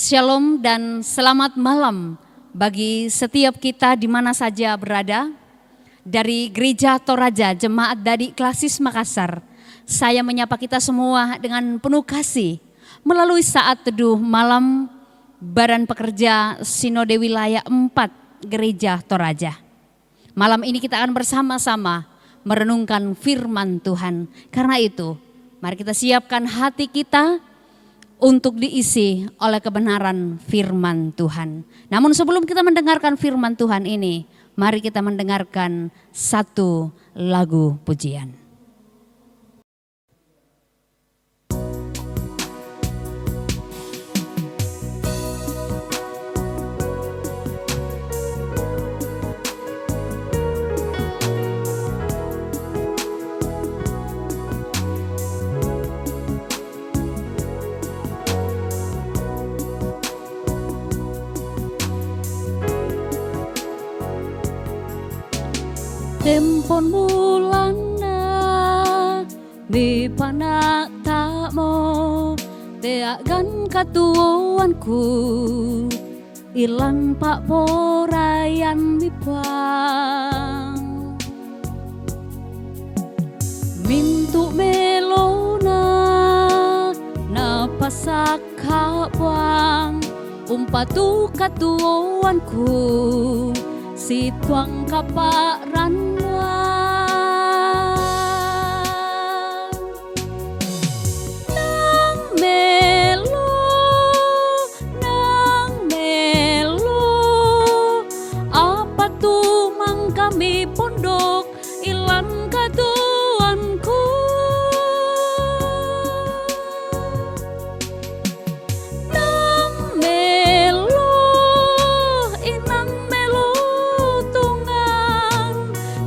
Shalom dan selamat malam bagi setiap kita di mana saja berada. Dari Gereja Toraja Jemaat Dadik Klasis Makassar, saya menyapa kita semua dengan penuh kasih melalui saat teduh malam Badan Pekerja Sinode Wilayah 4 Gereja Toraja. Malam ini kita akan bersama-sama merenungkan firman Tuhan. Karena itu, mari kita siapkan hati kita untuk diisi oleh kebenaran firman Tuhan. Namun sebelum kita mendengarkan firman Tuhan ini, mari kita mendengarkan satu lagu pujian. Tempon mulana mi panak tak mo teagan katuanku ilan pak porayan mi puang mintu melona na pasak puang umpatu katuanku si tuang kaparan kami pondok ilan katuanku nang melo inang melo tungan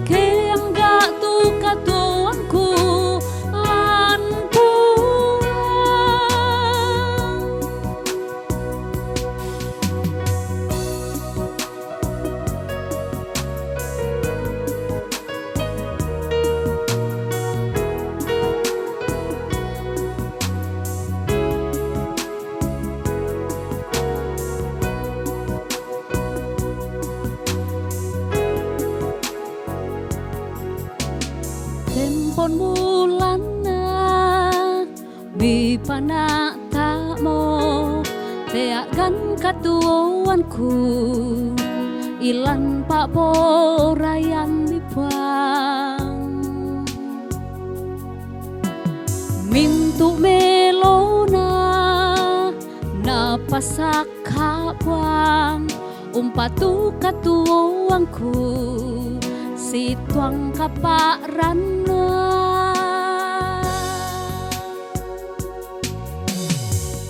keang gak tu katuanku lan puang tempon mulana bi panak tak mo teagan katuanku ilan pak porayan mi puang mintu melona na pasak puang umpatu katuanku si tuang kaparan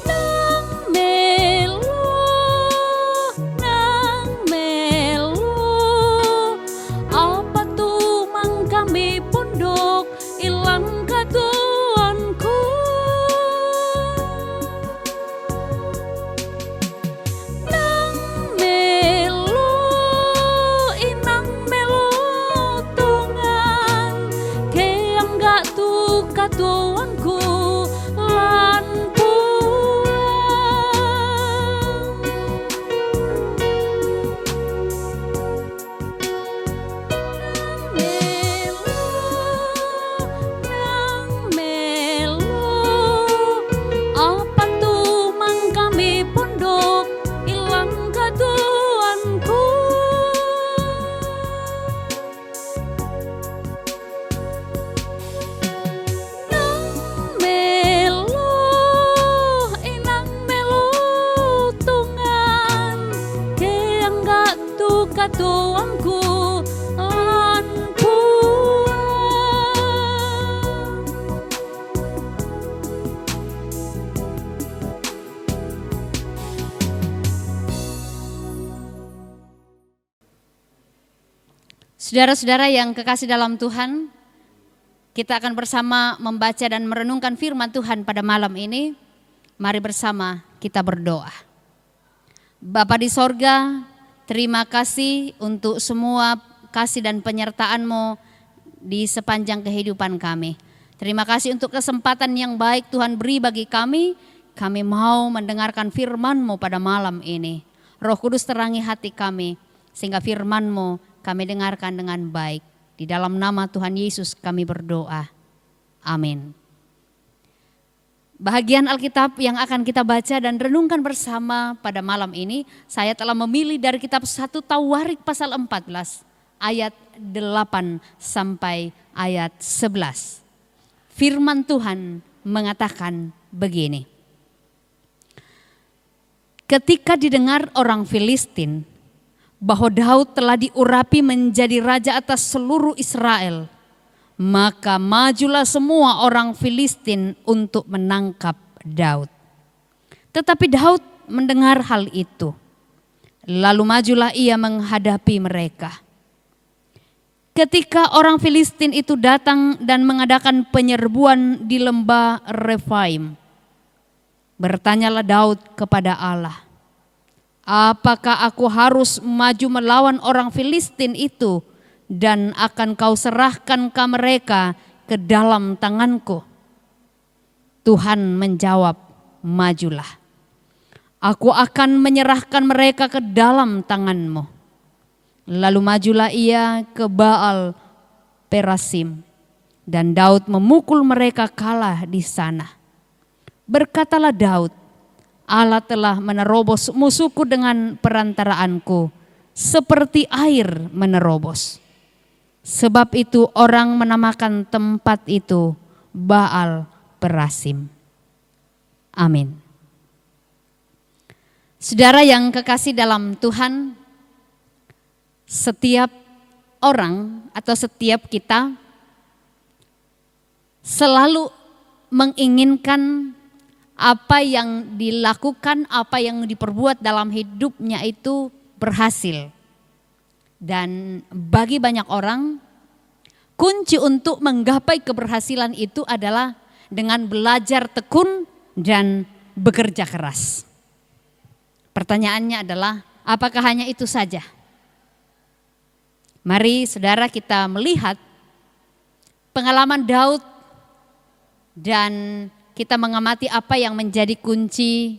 nang melo apa tu mang kami pondok ilang katuanku nang melo inang melo katuanku lan puang nang melo apa tu mang kami pondok ilang katuanku katuanku lan puang. Saudara-saudara yang kekasih dalam Tuhan, kita akan bersama membaca dan merenungkan firman Tuhan pada malam ini. Mari bersama kita berdoa. Bapa di sorga, terima kasih untuk semua kasih dan penyertaan-Mu di sepanjang kehidupan kami. Terima kasih untuk kesempatan yang baik Tuhan beri bagi kami. kami mau mendengarkan firman-Mu pada malam ini. Roh Kudus terangi hati kami, sehingga firman-Mu kami dengarkan dengan baik. Di dalam nama Tuhan Yesus kami berdoa. Amin. Bahagian Alkitab yang akan kita baca dan renungkan bersama pada malam ini, saya telah memilih dari kitab 1 Tawarik pasal 14 ayat 8 sampai ayat 11. Firman Tuhan mengatakan begini. Ketika didengar orang Filistin bahwa Daud telah diurapi menjadi raja atas seluruh Israel, maka majulah semua orang Filistin untuk menangkap Daud. Tetapi Daud mendengar hal itu, lalu majulah ia menghadapi mereka. Ketika orang Filistin itu datang dan mengadakan penyerbuan di lembah Refaim, bertanyalah Daud kepada Allah, apakah aku harus maju melawan orang Filistin itu dan akan kau serahkan ke mereka ke dalam tanganku? Tuhan menjawab, majulah. Aku akan menyerahkan mereka ke dalam tanganmu. Lalu majulah ia ke Baal Perasim, dan Daud memukul mereka kalah di sana. Berkatalah Daud, Allah telah menerobos musuhku dengan perantaraanku, seperti air menerobos. Sebab itu orang menamakan tempat itu Baal Perasim. Amin. Saudara yang kekasih dalam Tuhan, setiap orang atau setiap kita selalu menginginkan apa yang dilakukan, apa yang diperbuat dalam hidupnya itu berhasil. Dan bagi banyak orang, kunci untuk menggapai keberhasilan itu adalah dengan belajar tekun dan bekerja keras. Pertanyaannya adalah, apakah hanya itu saja? Mari saudara kita melihat pengalaman Daud dan kita mengamati apa yang menjadi kunci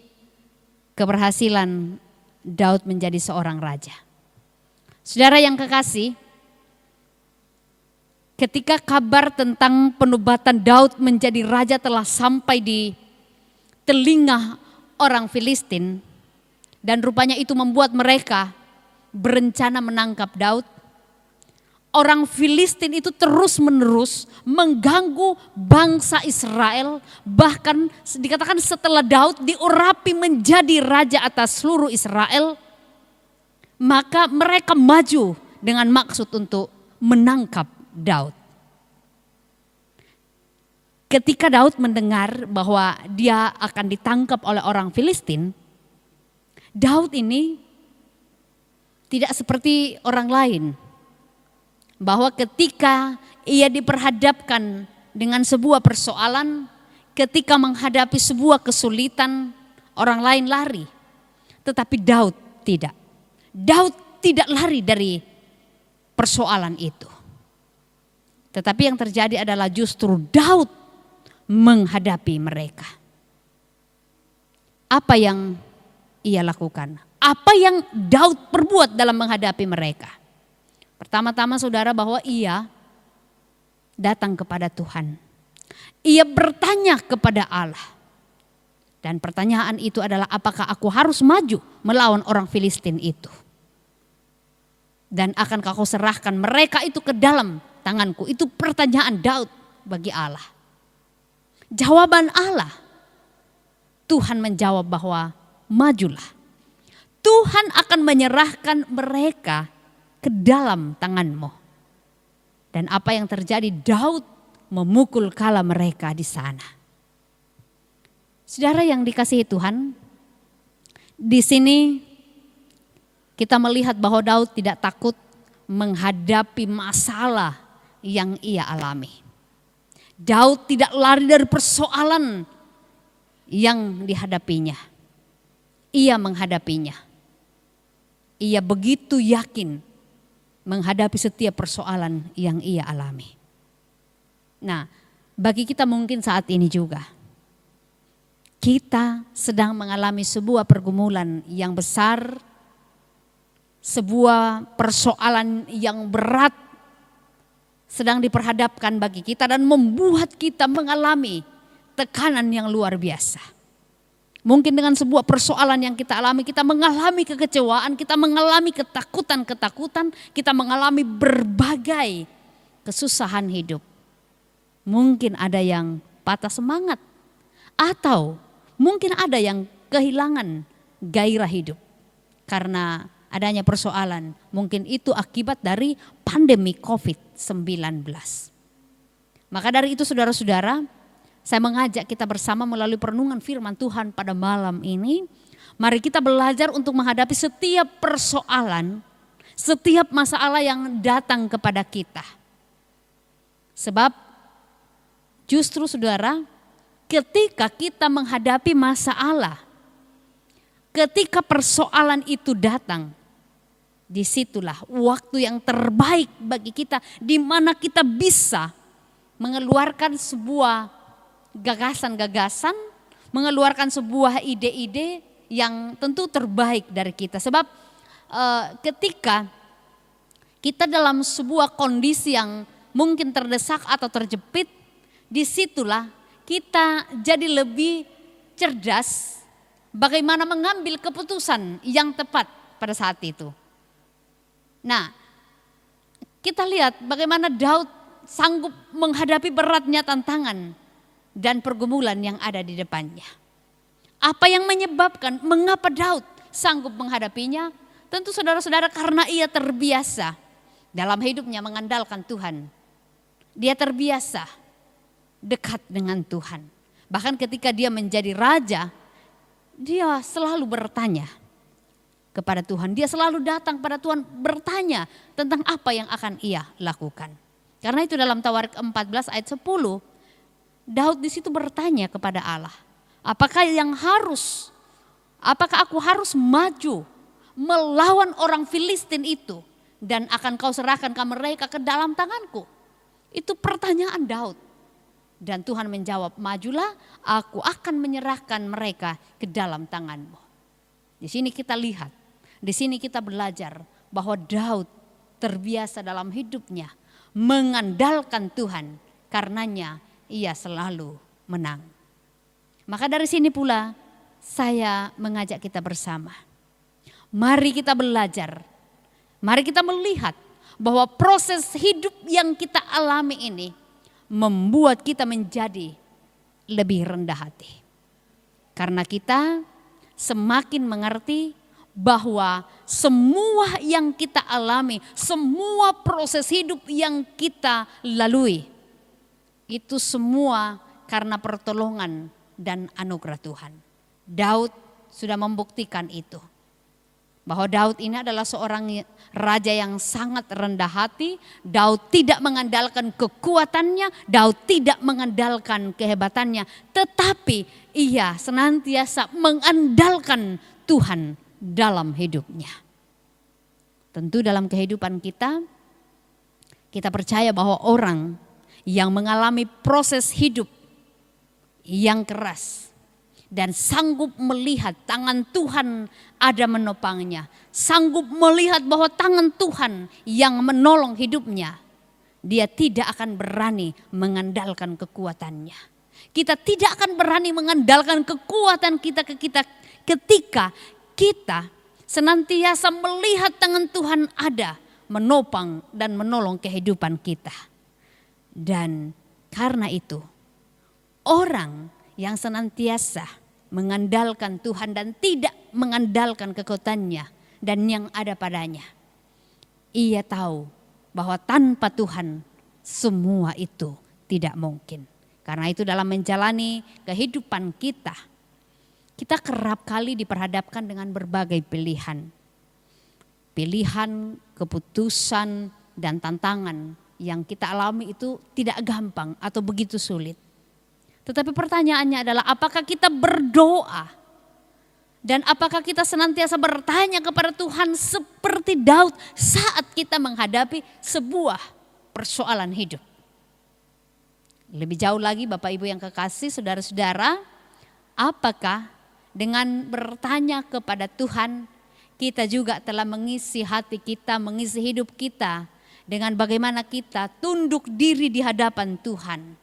keberhasilan Daud menjadi seorang raja. Saudara yang kekasih, ketika kabar tentang penobatan Daud menjadi raja telah sampai di telinga orang Filistin, dan rupanya itu membuat mereka berencana menangkap Daud, orang Filistin itu terus-menerus mengganggu bangsa Israel. Bahkan dikatakan setelah Daud diurapi menjadi raja atas seluruh Israel, maka mereka maju dengan maksud untuk menangkap Daud. Ketika Daud mendengar bahwa dia akan ditangkap oleh orang Filistin, Daud ini tidak seperti orang lain. Bahwa ketika ia diperhadapkan dengan sebuah persoalan, ketika menghadapi sebuah kesulitan, orang lain lari. Tetapi Daud tidak. Daud tidak lari dari persoalan itu. Tetapi yang terjadi adalah justru Daud menghadapi mereka. Apa yang ia lakukan? Apa yang Daud perbuat dalam menghadapi mereka? Pertama-tama saudara, bahwa ia datang kepada Tuhan. Ia bertanya kepada Allah. Dan pertanyaan itu adalah, apakah aku harus maju melawan orang Filistin itu? Dan akankah kau serahkan mereka itu ke dalam tanganku? Itu pertanyaan Daud bagi Allah. Jawaban Allah, Tuhan menjawab bahwa majulah. Tuhan akan menyerahkan mereka ke dalam tanganmu. Dan apa yang terjadi, Daud memukul kala mereka di sana. Saudara yang dikasihi Tuhan, di sini kita melihat bahwa Daud tidak takut menghadapi masalah yang ia alami. Daud tidak lari dari persoalan yang dihadapinya. Ia menghadapinya. Ia begitu yakin menghadapi setiap persoalan yang ia alami. Nah, bagi kita mungkin saat ini juga, Kita sedang mengalami sebuah pergumulan yang besar, sebuah persoalan yang berat sedang diperhadapkan bagi kita dan membuat kita mengalami tekanan yang luar biasa. Mungkin dengan sebuah persoalan yang kita alami, kita mengalami kekecewaan, kita mengalami ketakutan-ketakutan, kita mengalami berbagai kesusahan hidup. Mungkin ada yang patah semangat, atau mungkin ada yang kehilangan gairah hidup karena adanya persoalan. Mungkin itu akibat dari pandemi COVID-19. Maka dari itu saudara-saudara, saya mengajak kita bersama melalui perenungan firman Tuhan pada malam ini. Mari kita belajar untuk menghadapi setiap persoalan, setiap masalah yang datang kepada kita. Sebab justru saudara, ketika kita menghadapi masalah, ketika persoalan itu datang, disitulah waktu yang terbaik bagi kita, di mana kita bisa mengeluarkan sebuah gagasan-gagasan, mengeluarkan sebuah ide-ide yang tentu terbaik dari kita. Sebab ketika kita dalam sebuah kondisi yang mungkin terdesak atau terjepit, disitulah kita jadi lebih cerdas bagaimana mengambil keputusan yang tepat pada saat itu. Nah, kita lihat bagaimana Daud sanggup menghadapi beratnya tantangan dan pergumulan yang ada di depannya. Apa yang menyebabkan mengapa Daud sanggup menghadapinya? Tentu saudara-saudara, karena ia terbiasa dalam hidupnya mengandalkan Tuhan. Dia terbiasa dekat dengan Tuhan. Bahkan ketika dia menjadi raja, dia selalu bertanya kepada Tuhan. Dia selalu datang pada Tuhan bertanya tentang apa yang akan ia lakukan. Karena itu dalam Tawarik 14 ayat 10, Daud di situ bertanya kepada Allah, apakah aku harus maju melawan orang Filistin itu dan akan kau serahkan mereka ke dalam tanganku? Itu pertanyaan Daud. Dan Tuhan menjawab, majulah, aku akan menyerahkan mereka ke dalam tanganmu. Di sini kita lihat, di sini kita belajar bahwa Daud terbiasa dalam hidupnya mengandalkan Tuhan, karenanya ia selalu menang. Maka dari sini pula saya mengajak kita bersama. Mari kita belajar, mari kita melihat bahwa proses hidup yang kita alami ini membuat kita menjadi lebih rendah hati. Karena kita semakin mengerti bahwa semua yang kita alami, semua proses hidup yang kita lalui, itu semua karena pertolongan dan anugerah Tuhan. Daud sudah membuktikan itu. Bahwa Daud ini adalah seorang raja yang sangat rendah hati. Daud tidak mengandalkan kekuatannya, Daud tidak mengandalkan kehebatannya, tetapi ia senantiasa mengandalkan Tuhan dalam hidupnya. Tentu dalam kehidupan kita percaya bahwa orang yang mengalami proses hidup yang keras dan sanggup melihat tangan Tuhan ada menopangnya, sanggup melihat bahwa tangan Tuhan yang menolong hidupnya, dia tidak akan berani mengandalkan kekuatannya. Kita tidak akan berani mengandalkan kekuatan kita ketika kita senantiasa melihat tangan Tuhan ada menopang dan menolong kehidupan kita. Dan karena itu, orang yang senantiasa mengandalkan Tuhan dan tidak mengandalkan kekuatannya dan yang ada padanya, ia tahu bahwa tanpa Tuhan semua itu tidak mungkin. Karena itu dalam menjalani kehidupan kita kerap kali diperhadapkan dengan berbagai pilihan. Pilihan, keputusan, dan tantangan yang kita alami itu tidak gampang atau begitu sulit. Tetapi pertanyaannya adalah apakah kita berdoa dan apakah kita senantiasa bertanya kepada Tuhan seperti Daud saat kita menghadapi sebuah persoalan hidup. Lebih jauh lagi Bapak Ibu yang kekasih, saudara-saudara, Apakah dengan bertanya kepada Tuhan, kita juga telah mengisi hati kita, mengisi hidup kita dengan bagaimana kita tunduk diri di hadapan Tuhan.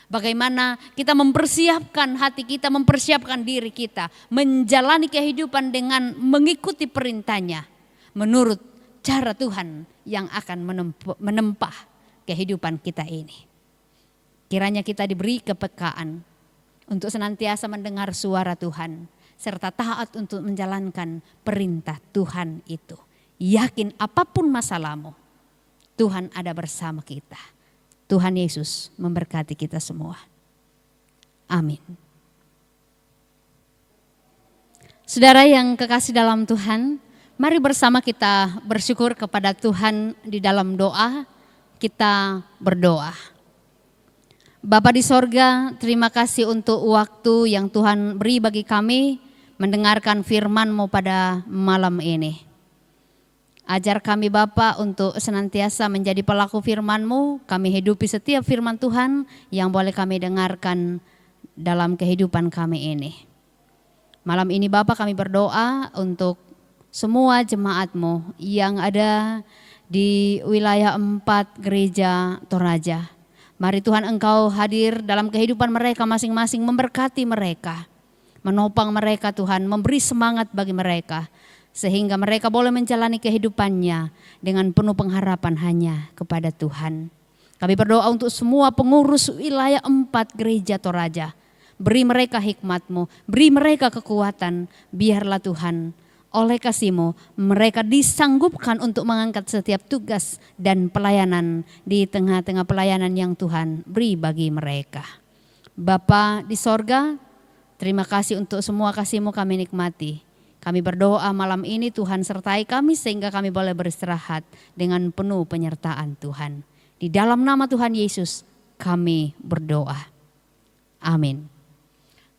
Bagaimana kita mempersiapkan hati kita, mempersiapkan diri kita, menjalani kehidupan dengan mengikuti perintahnya menurut cara Tuhan yang akan menempah kehidupan kita ini. Kiranya kita diberi kepekaan untuk senantiasa mendengar suara Tuhan, serta taat untuk menjalankan perintah Tuhan itu. Yakin apapun masalahmu, Tuhan ada bersama kita. Tuhan Yesus memberkati kita semua. Amin. Saudara yang kekasih dalam Tuhan, mari bersama kita bersyukur kepada Tuhan di dalam doa. Kita berdoa. Bapa di sorga, terima kasih untuk waktu yang Tuhan beri bagi kami mendengarkan firman-Mu pada malam ini. Ajar kami Bapa untuk senantiasa menjadi pelaku firman-Mu, kami hidupi setiap firman Tuhan yang boleh kami dengarkan dalam kehidupan kami ini. Malam ini Bapa kami berdoa untuk semua jemaat-Mu yang ada di wilayah 4 gereja Toraja. Mari Tuhan Engkau hadir dalam kehidupan mereka masing-masing, memberkati mereka, menopang mereka Tuhan, memberi semangat bagi mereka. Sehingga mereka boleh menjalani kehidupannya dengan penuh pengharapan hanya kepada Tuhan. Kami berdoa untuk semua pengurus wilayah 4 gereja Toraja. Beri mereka hikmat-Mu, beri mereka kekuatan. Biarlah Tuhan, oleh kasih-Mu mereka disanggupkan untuk mengangkat setiap tugas dan pelayanan di tengah-tengah pelayanan yang Tuhan beri bagi mereka. Bapa di sorga, terima kasih untuk semua kasih-Mu kami nikmati. Kami berdoa malam ini Tuhan sertai kami sehingga kami boleh beristirahat dengan penuh penyertaan Tuhan. Di dalam nama Tuhan Yesus kami berdoa. Amin.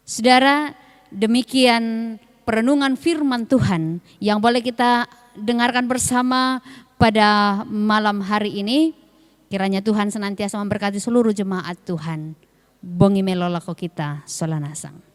Saudara, demikian perenungan firman Tuhan yang boleh kita dengarkan bersama pada malam hari ini. Kiranya Tuhan senantiasa memberkati seluruh jemaat Tuhan. Bongi melolako kita solanasang.